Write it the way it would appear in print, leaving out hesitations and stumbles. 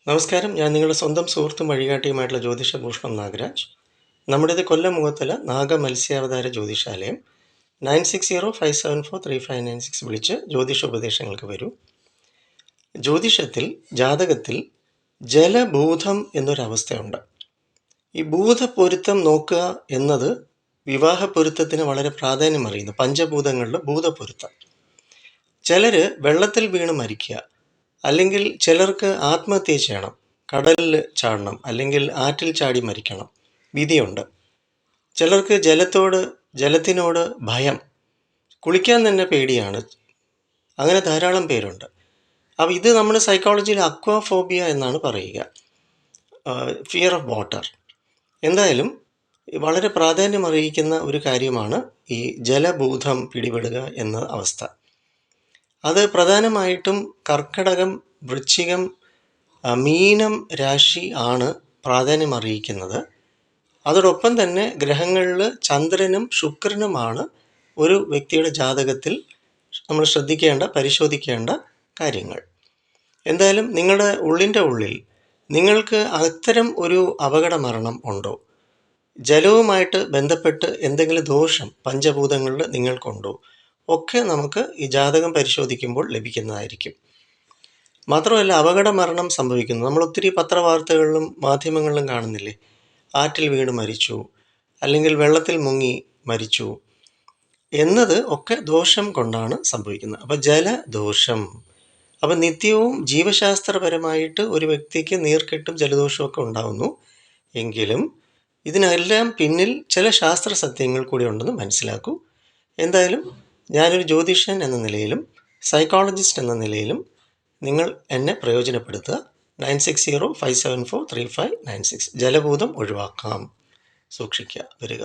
നമസ്കാരം. ഞാൻ നിങ്ങളുടെ സ്വന്തം സുഹൃത്തും വഴികാട്ടിയുമായിട്ടുള്ള ജ്യോതിഷഭൂഷണം നാഗരാജ്. നമ്മുടേത് കൊല്ലം മുഖത്തല നാഗമത്സ്യാവതാര ജ്യോതിഷാലയം. 9605743596 വിളിച്ച് ജ്യോതിഷ ഉപദേശങ്ങൾക്ക് വരൂ. ജ്യോതിഷത്തിൽ ജാതകത്തിൽ ജലഭൂതം എന്നൊരവസ്ഥയുണ്ട്. ഈ ഭൂതപ്പൊരുത്തം നോക്കുക എന്നത് വിവാഹ പൊരുത്തത്തിന് വളരെ പ്രാധാന്യം അറിയുന്നു. പഞ്ചഭൂതങ്ങളിൽ ഭൂതപ്പൊരുത്തം. ചിലർ വെള്ളത്തിൽ വീണ് മരിക്കുക, അല്ലെങ്കിൽ ചിലർക്ക് ആത്മഹത്യ ചെയ്യണം, കടലിൽ ചാടണം, അല്ലെങ്കിൽ ആറ്റിൽ ചാടി മരിക്കണം, വിധിയുണ്ട്. ചിലർക്ക് ജലത്തിനോട് ഭയം, കുളിക്കാൻ തന്നെ പേടിയാണ്. അങ്ങനെ ധാരാളം പേരുണ്ട്. അപ്പോൾ ഇത് നമ്മൾ സൈക്കോളജിയിൽ അക്വാഫോബിയ എന്നാണ് പറയുക, ഫിയർ ഓഫ് വാട്ടർ. എന്തായാലും വളരെ പ്രാധാന്യം അറിയിക്കുന്ന ഒരു കാര്യമാണ് ഈ ജലഭൂതം പിടിപെടുക എന്ന അവസ്ഥ. അത് പ്രധാനമായിട്ടും കർക്കടകം, വൃശ്ചികം, മീനം രാശി ആണ് പ്രാധാന്യം അറിയിക്കുന്നത്. അതോടൊപ്പം തന്നെ ഗ്രഹങ്ങളിൽ ചന്ദ്രനും ശുക്രനുമാണ് ഒരു വ്യക്തിയുടെ ജാതകത്തിൽ നമ്മൾ പരിശോധിക്കേണ്ട കാര്യങ്ങൾ. എന്തായാലും നിങ്ങളുടെ ഉള്ളിൻ്റെ ഉള്ളിൽ നിങ്ങൾക്ക് അത്തരം ഒരു അപകട മരണം ഉണ്ടോ? ജലവുമായിട്ട് ബന്ധപ്പെട്ട് എന്തെങ്കിലും ദോഷം പഞ്ചഭൂതങ്ങളിൽ നിങ്ങൾക്കുണ്ടോ? ഒക്കെ നമുക്ക് ഈ ജാതകം പരിശോധിക്കുമ്പോൾ ലഭിക്കുന്നതായിരിക്കും. മാത്രമല്ല, അപകട മരണം സംഭവിക്കുന്നു. നമ്മൾ ഒത്തിരി പത്രവാർത്തകളിലും മാധ്യമങ്ങളിലും കാണുന്നില്ലേ? ആറ്റിൽ വീണ് മരിച്ചു, അല്ലെങ്കിൽ വെള്ളത്തിൽ മുങ്ങി മരിച്ചു എന്നത് ഒക്കെ ദോഷം കൊണ്ടാണ് സംഭവിക്കുന്നത്. അപ്പോൾ ജലദോഷം. അപ്പം നിത്യവും ജീവശാസ്ത്രപരമായിട്ട് ഒരു വ്യക്തിക്ക് നീർക്കെട്ടും ജലദോഷവും ഒക്കെ ഉണ്ടാകുന്നു. എങ്കിലും ഇതിനെല്ലാം പിന്നിൽ ചില ശാസ്ത്ര സത്യങ്ങൾ കൂടി ഉണ്ടെന്ന് മനസ്സിലാക്കൂ. എന്തായാലും ഞാനൊരു ജ്യോതിഷൻ എന്ന നിലയിലും സൈക്കോളജിസ്റ്റ് എന്ന നിലയിലും നിങ്ങൾ എന്നെ പ്രയോജനപ്പെടുത്തുക. 9605743596. ജലഭൂതം ഒഴിവാക്കാം, സൂക്ഷിക്കുക, വരിക.